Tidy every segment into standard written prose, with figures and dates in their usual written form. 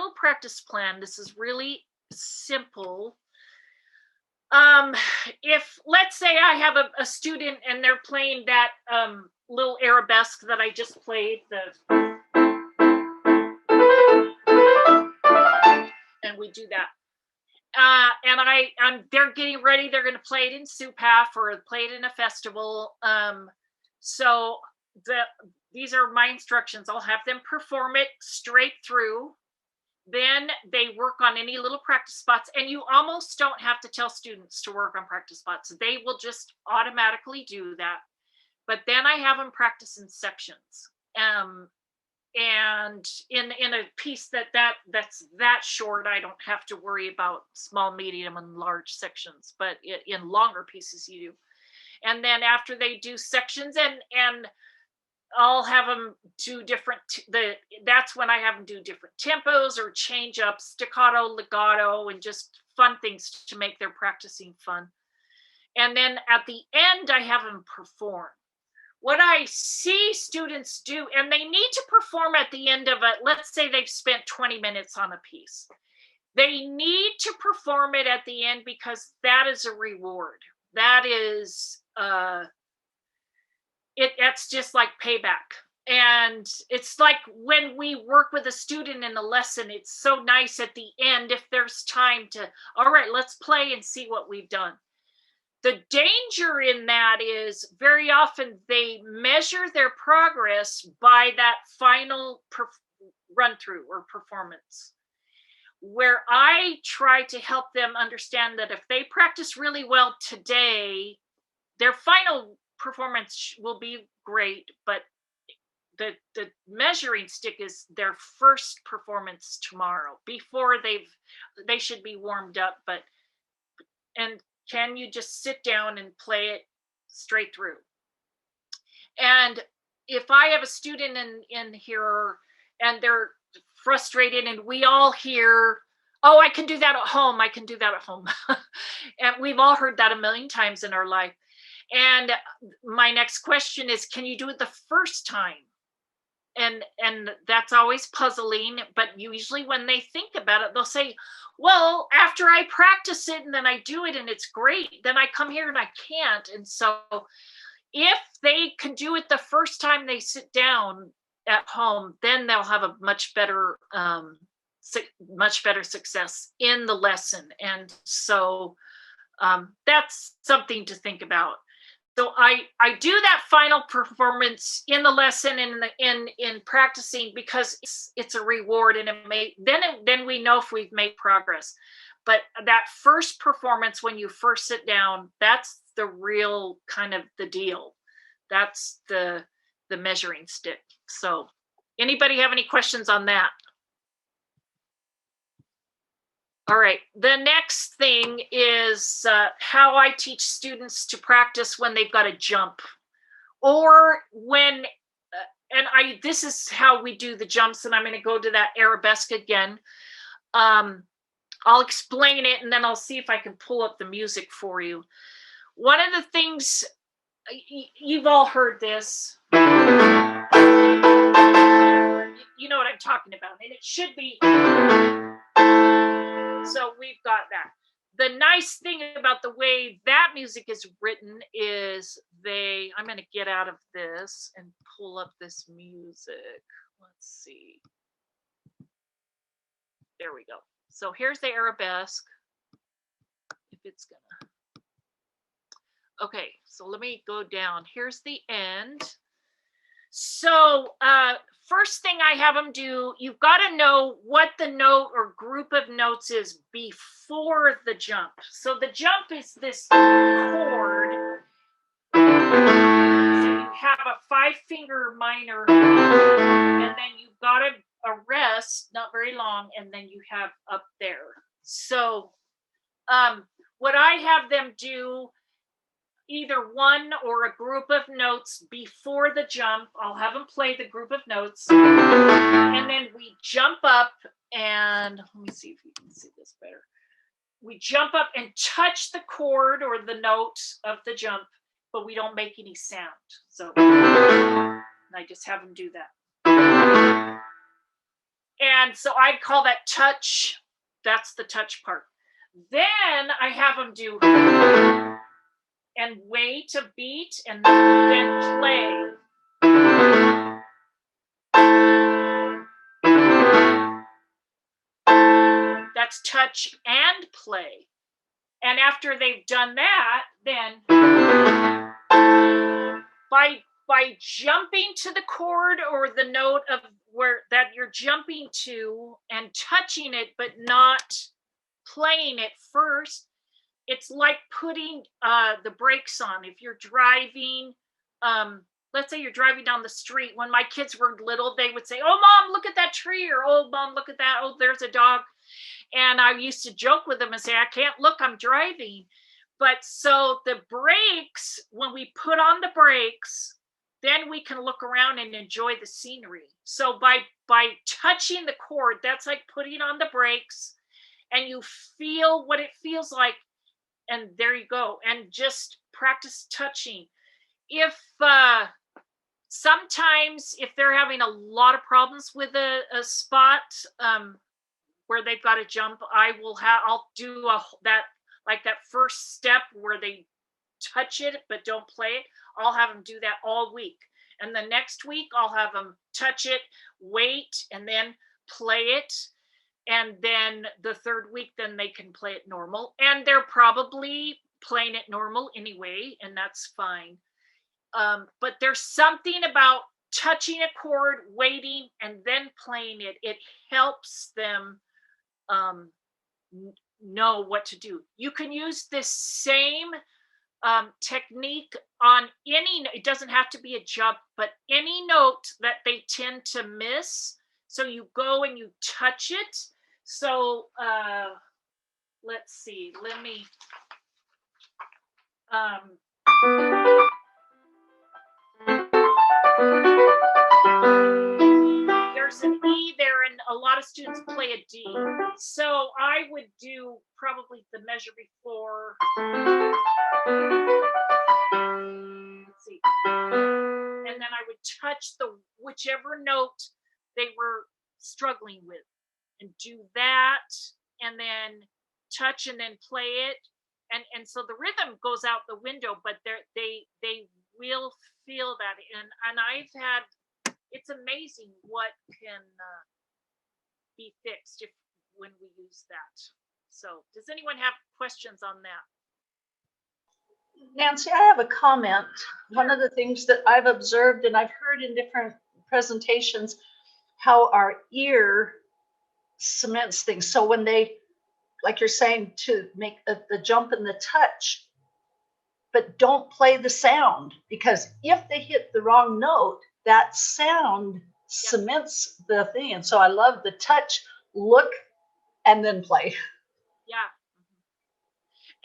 little practice plan. This is really simple. If, let's say I have a student and they're playing that little arabesque that I just played, and we do that. And they're getting ready. They're going to play it in SUPAF or play it in a festival. So these are my instructions. I'll have them perform it straight through. Then they work on any little practice spots, and you almost don't have to tell students to work on practice spots. They will just automatically do that. But then I have them practice in sections. And in a piece that's that short, I don't have to worry about small, medium, and large sections. But in longer pieces, you do. And then after they do sections, and I'll have them do different, that's when I have them do different tempos or change up, staccato, legato, and just fun things to make their practicing fun. And then at the end, I have them perform. What I see students do, and they need to perform at the end of it, let's say they've spent 20 minutes on a piece. They need to perform it at the end because that is a reward. That is, that's just like payback. And it's like when we work with a student in a lesson, it's so nice at the end if there's time to, all right, let's play and see what we've done. The danger in that is very often they measure their progress by that final run through or performance, where I try to help them understand that if they practice really well today, their final performance will be great, but the measuring stick is their first performance tomorrow. Before they should be warmed up, and can you just sit down and play it straight through? And if I have a student in here and they're frustrated and we all hear, oh, I can do that at home, I can do that at home. And we've all heard that a million times in our life. And my next question is, can you do it the first time? And that's always puzzling, but usually when they think about it, they'll say, well, after I practice it and then I do it and it's great, then I come here and I can't. And so if they can do it the first time they sit down at home, then they'll have a much better success in the lesson. And so that's something to think about. So I do that final performance in the lesson and in practicing because it's a reward, and then we know if we've made progress. But that first performance when you first sit down, that's the real kind of the deal. That's the measuring stick. So anybody have any questions on that? All right, the next thing is how I teach students to practice when they've got to jump, or when, this is how we do the jumps, and I'm going to go to that arabesque again. I'll explain it, and then I'll see if I can pull up the music for you. One of the things, you've all heard this. You know what I'm talking about, and it should be... So we've got that. The nice thing about the way that music is written is I'm going to get out of this and pull up this music. Let's see. There we go. So here's the arabesque. If it's gonna. Okay, so let me go down. Here's the end. So first thing I have them do, you've got to know what the note or group of notes is before the jump. So the jump is this chord. So you have a 5-finger minor, and then you've got a rest, not very long, and then you have up there. So what I have them do, either one or a group of notes before the jump. I'll have them play the group of notes, and then we jump up, and let me see if you can see this better. We jump up and touch the chord or the note of the jump, but we don't make any sound. So I just have them do that. And so I'd call that touch. That's the touch part. Then I have them do and wait a beat and then play. That's touch and play. And after they've done that, then by jumping to the chord or the note of where that you're jumping to and touching it but not playing it first, it's like putting the brakes on. If you're driving, let's say you're driving down the street. When my kids were little, they would say, "Oh, Mom, look at that tree," or "Oh, Mom, look at that. Oh, there's a dog." And I used to joke with them and say, "I can't look, I'm driving." But so the brakes, when we put on the brakes, then we can look around and enjoy the scenery. So by touching the chord, that's like putting on the brakes, and you feel what it feels like, and there you go. And just practice touching. If sometimes if they're having a lot of problems with a spot where they've got to jump, I'll do that, like that first step where they touch it but don't play it. I'll have them do that all week, and the next week I'll have them touch it, wait, and then play it. And then the third week, then they can play it normal, and they're probably playing it normal anyway, and that's fine. But there's something about touching a chord, waiting, and then playing it. It helps them know what to do. You can use this same technique on any, it doesn't have to be a jump, but any note that they tend to miss. So you go and you touch it. So let's see, let me, there's an E there, and a lot of students play a D. So I would do probably the measure before. Let's see. And then I would touch the whichever note they were struggling with, and do that, and then touch and then play it. And so the rhythm goes out the window, but they will feel that. And I've had, it's amazing what can be fixed when we use that. So does anyone have questions on that? Nancy, I have a comment. One of the things that I've observed and I've heard in different presentations, how our ear cements things. So when they, like you're saying, to make the jump and the touch, but don't play the sound, because if they hit the wrong note, that sound cements the thing. And so I love the touch, look, and then play. Yeah.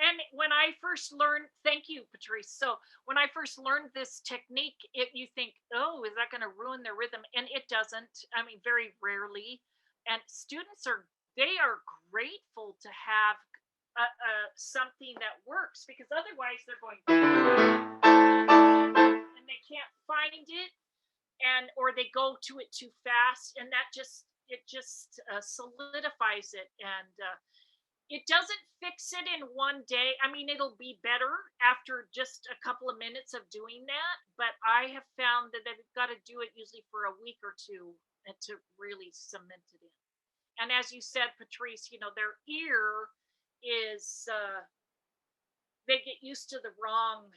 And when I first learned, thank you, Patrice. So when I first learned this technique, you think, oh, is that going to ruin their rhythm? And it doesn't. I mean, very rarely. And students they are grateful to have something that works, because otherwise they're going and they can't find it, or they go to it too fast, and that just solidifies it. And it doesn't fix it in one day. I mean, it'll be better after just a couple of minutes of doing that, but I have found that they've got to do it usually for a week or two and to really cement it in. And as you said, Patrice, their ear is, they get used to the wrong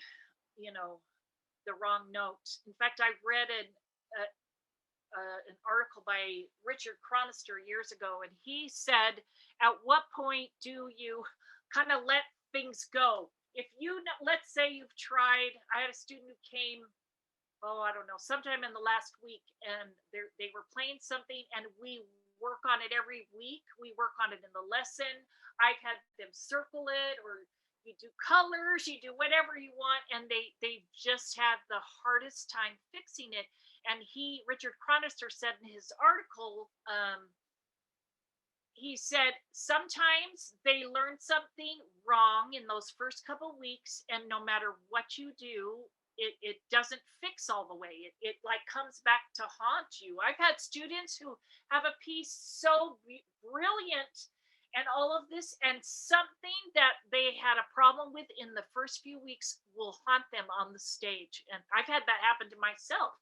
note. In fact, I read an article by Richard Chronister years ago, and he said, at what point do you kind of let things go? If let's say you've tried, I had a student who came, I don't know, sometime in the last week, and they were playing something, and we work on it every week. We work on it in the lesson. I've had them circle it, or you do colors, you do whatever you want, and they just had the hardest time fixing it. And Richard Chronister said in his article, he said sometimes they learn something wrong in those first couple weeks, and no matter what you do, it doesn't fix all the way. It like comes back to haunt you. I've had students who have a piece so brilliant and all of this, and something that they had a problem with in the first few weeks will haunt them on the stage. And I've had that happen to myself.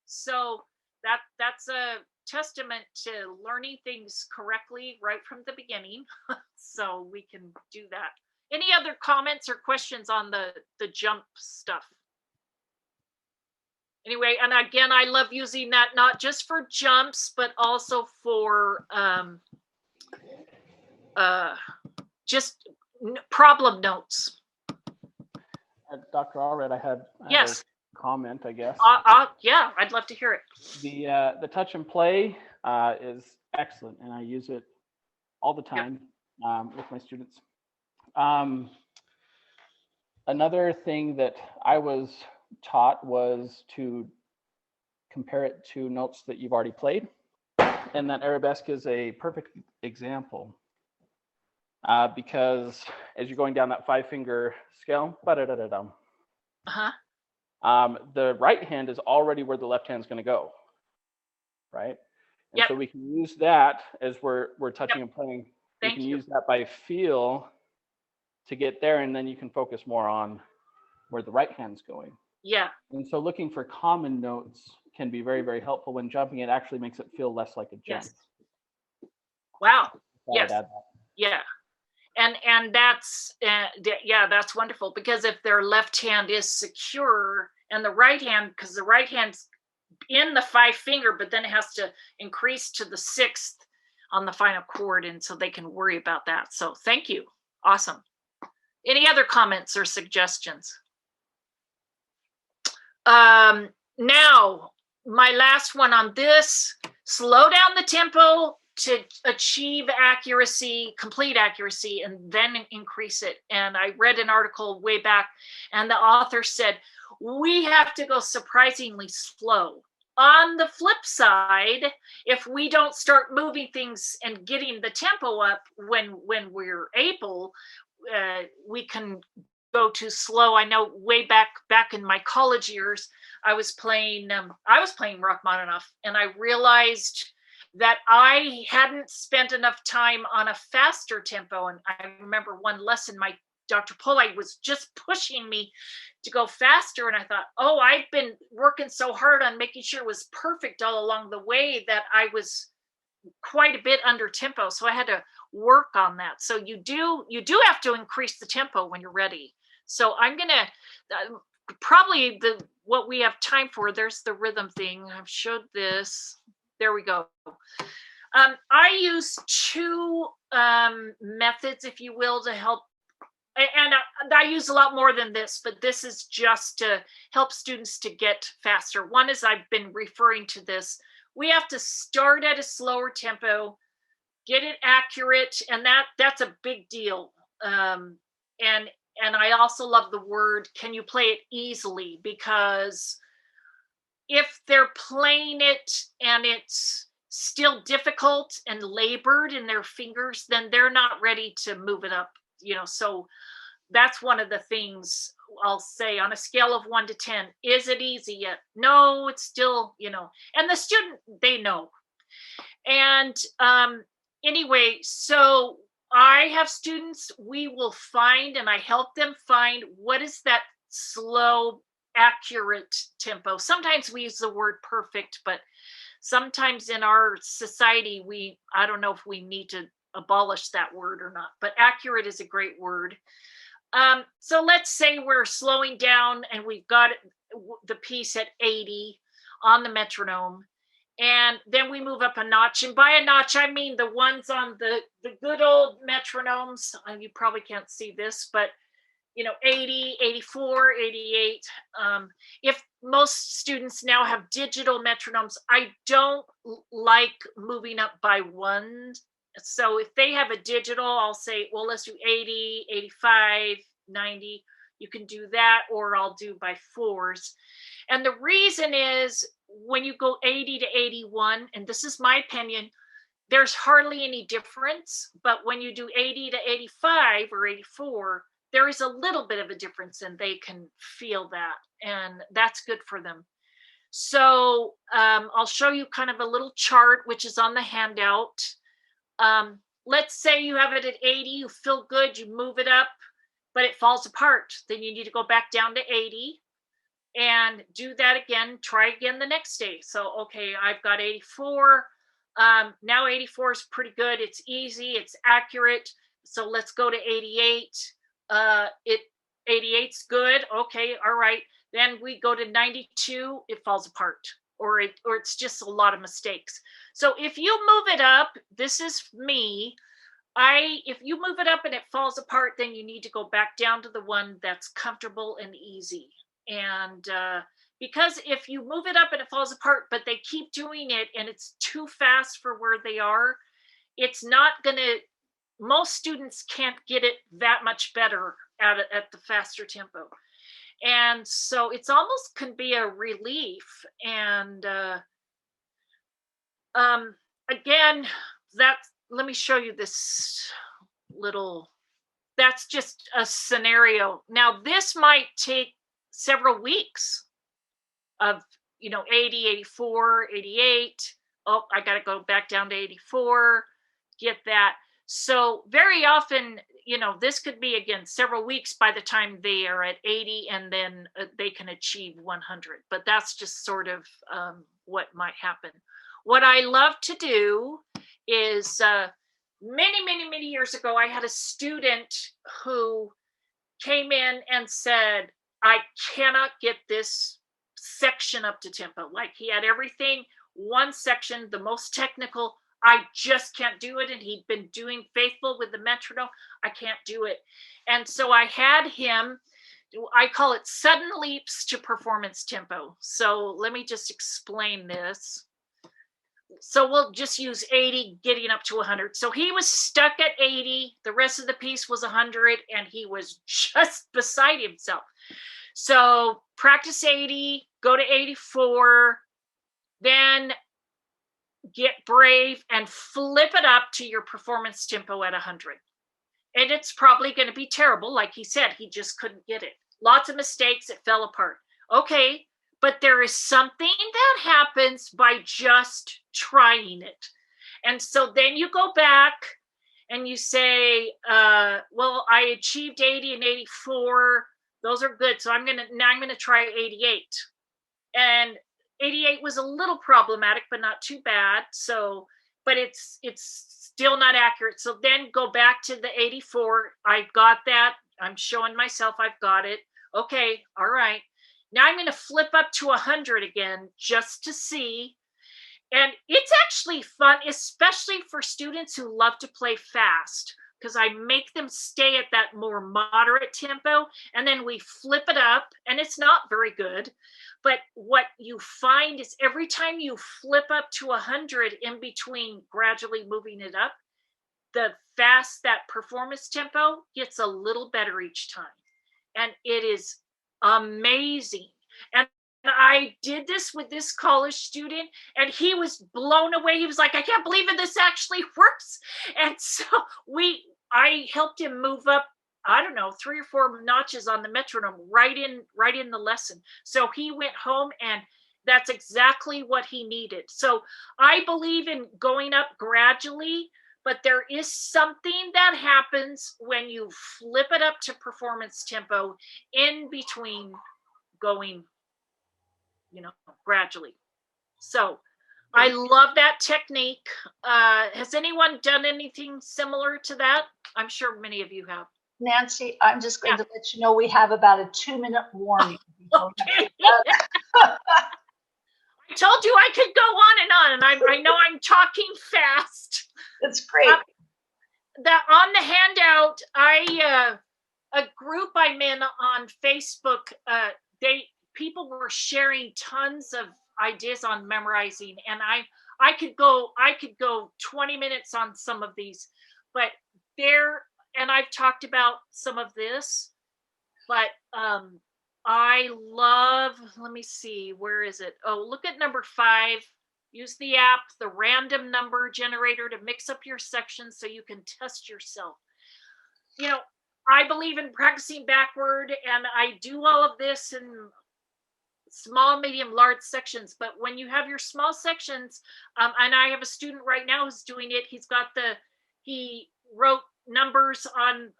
So that's a testament to learning things correctly right from the beginning. So we can do that. Any other comments or questions on the jump stuff? Anyway, and again, I love using that not just for jumps, but also for just problem notes. Dr. Allred, I had yes. a comment, I guess. Yeah, I'd love to hear it. The touch and play is excellent, and I use it all the time with my students. Another thing that I was taught was to compare it to notes that you've already played, and that arabesque is a perfect example because as you're going down that 5-finger scale, the right hand is already where the left hand is going to go, right? And so we can use that as we're touching and playing. We can use that by feel to get there, and then you can focus more on where the right hand's going. Yeah. And so looking for common notes can be very, very helpful. When jumping, it actually makes it feel less like a jump. Yes. Wow. Yes. Yeah. And that's that's wonderful, because if their left hand is secure and the right hand, because the right hand's in the 5-finger, but then it has to increase to the 6th on the final chord, and so they can worry about that. So thank you. Awesome. Any other comments or suggestions? Now, my last one on this: slow down the tempo to achieve accuracy, complete accuracy, and then increase it. And I read an article way back, and the author said, we have to go surprisingly slow. On the flip side, if we don't start moving things and getting the tempo up when we're able, we can go too slow. I know way back in my college years, I was playing Rachmaninoff, and I realized that I hadn't spent enough time on a faster tempo. And I remember one lesson, Dr. Pollei was just pushing me to go faster. And I thought, oh, I've been working so hard on making sure it was perfect all along the way that I was quite a bit under tempo. So I had to work on that. So you do have to increase the tempo when you're ready. So I'm going to probably what we have time for, there's the rhythm thing. I've showed this. There we go. I use 2 methods, if you will, to help. And I use a lot more than this, but this is just to help students to get faster. One is, I've been referring to this, we have to start at a slower tempo, get it accurate, and that's a big deal. And I also love the word, can you play it easily? Because if they're playing it and it's still difficult and labored in their fingers, then they're not ready to move it up, so that's one of the things I'll say. On a scale of 1 to 10, is it easy yet? No, it's still, and the student, they know. And anyway, so I have students, we will find, and I help them find, what is that slow, accurate tempo. Sometimes we use the word perfect, but sometimes in our society, I don't know if we need to abolish that word or not, but accurate is a great word. So let's say we're slowing down and we've got the piece at 80 on the metronome, and then we move up a notch. And by a notch, I mean the ones on the good old metronomes. You probably can't see this, but 80, 84, 88. If most students now have digital metronomes, I don't like moving up by 1. So if they have a digital, I'll say, well, let's do 80, 85, 90. You can do that, or I'll do by 4s. And the reason is, when you go 80 to 81, and this is my opinion, there's hardly any difference. But when you do 80 to 85 or 84, there is a little bit of a difference and they can feel that, and that's good for them. So I'll show you kind of a little chart, which is on the handout. Let's say you have it at 80, you feel good, you move it up, but it falls apart. Then you need to go back down to 80 and do that again. Try again the next day. So, okay, I've got 84. Now 84 is pretty good. It's easy, it's accurate. So let's go to 88. 88's good. Okay, all right. Then we go to 92, it falls apart, or it's just a lot of mistakes. So if you move it up, this is me. If you move it up and it falls apart, then you need to go back down to the one that's comfortable and easy. And because if you move it up and it falls apart, but they keep doing it and it's too fast for where they are, it's not gonna, most students can't get it that much better at the faster tempo. And so it's almost can be a relief. And again, let me show you this little, that's just a scenario. Now this might take several weeks of, 80, 84, 88. Oh, I got to go back down to 84, get that. So very often, this could be, again, several weeks by the time they are at 80, and then they can achieve 100. But that's just sort of what might happen. What I love to do is many years ago, I had a student who came in and said, I cannot get this section up to tempo. Like, he had everything, one section, the most technical, I just can't do it. And he'd been doing faithful with the metronome. I can't do it. And so I had him, I call it sudden leaps to performance tempo. So let me just explain this. So we'll just use 80, getting up to 100. So he was stuck at 80. The rest of the piece was 100, and he was just beside himself. So practice 80, go to 84, then get brave and flip it up to your performance tempo at 100. And it's probably going to be terrible. Like he said, he just couldn't get it. Lots of mistakes, it fell apart. Okay, but there is something that happens by just trying it. And so then you go back and you say, well, I achieved 80 and 84. Those are good. So I'm going to try 88. And 88 was a little problematic, but not too bad. So, but it's still not accurate. So then go back to the 84. I got that. I'm showing myself I've got it. Okay, all right. Now I'm going to flip up to 100 again, just to see. And it's actually fun, especially for students who love to play fast, because I make them stay at that more moderate tempo, and then we flip it up, and it's not very good. But what you find is every time you flip up to 100 in between gradually moving it up, that performance tempo gets a little better each time. And it is amazing. And I did this with this college student, and he was blown away. He was like, I can't believe it, this actually works. And so I helped him move up, I don't know, 3 or 4 notches on the metronome right in the lesson. So he went home, and that's exactly what he needed. So I believe in going up gradually, but there is something that happens when you flip it up to performance tempo in between going, gradually. So I love that technique. Has anyone done anything similar to that? I'm sure many of you have. Nancy, I'm just going to let you know we have about a 2-minute warning. Okay. I told you I could go on, and I know I'm talking fast. That's great. That on the handout, a group I'm in on Facebook, people were sharing tons of ideas on memorizing, and I could go 20 minutes on some of these, but and I've talked about some of this, but I love, let me see, where is it? Oh, look at number 5. Use the app, the random number generator, to mix up your sections so you can test yourself. I believe in practicing backward, and I do all of this in small, medium, large sections. But when you have your small sections, and I have a student right now who's doing it. He wrote numbers on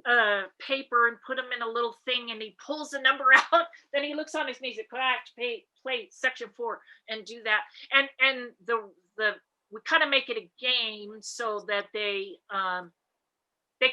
a paper and put them in a little thing, and he pulls the number out. Then he looks on his music. I have to play section 4 and do that. And we kind of make it a game so that they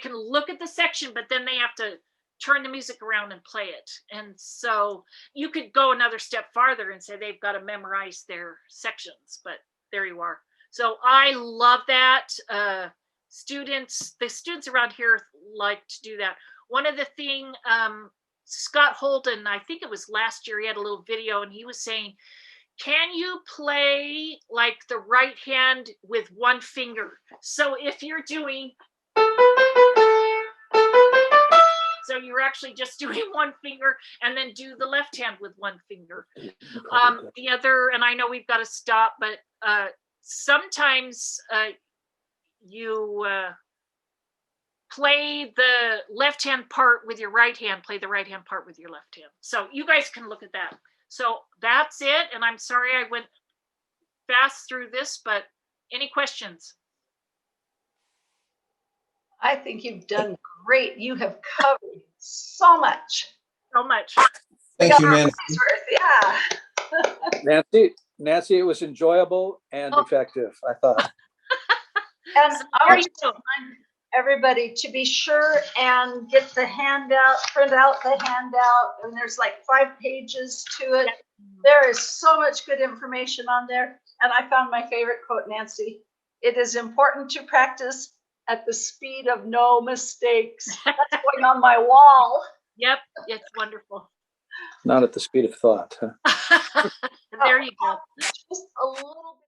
can look at the section, but then they have to turn the music around and play it. And so you could go another step farther and say they've got to memorize their sections, but there you are. So I love that. The students around here like to do that. One of the thing, Scott Holden, I think it was last year, he had a little video and he was saying, can you play like the right hand with one finger? So if you're doing, so you're actually just doing one finger, and then do the left hand with one finger. The other, and I know we've got to stop, but sometimes you play the left hand part with your right hand, play the right hand part with your left hand. So you guys can look at that. So that's it. And I'm sorry I went fast through this, but any questions? I think you've done great. You have covered so much. So much. Thank you, Nancy. Yeah. Nancy, it was enjoyable and effective, I thought. And I There want you go. everybody to be sure and get the handout, print out the handout, and there's like 5 pages to it. There is so much good information on there. And I found my favorite quote, Nancy. It is important to practice at the speed of no mistakes. That's going on my wall. Yep, it's wonderful. Not at the speed of thought. There you go. Just a little bit.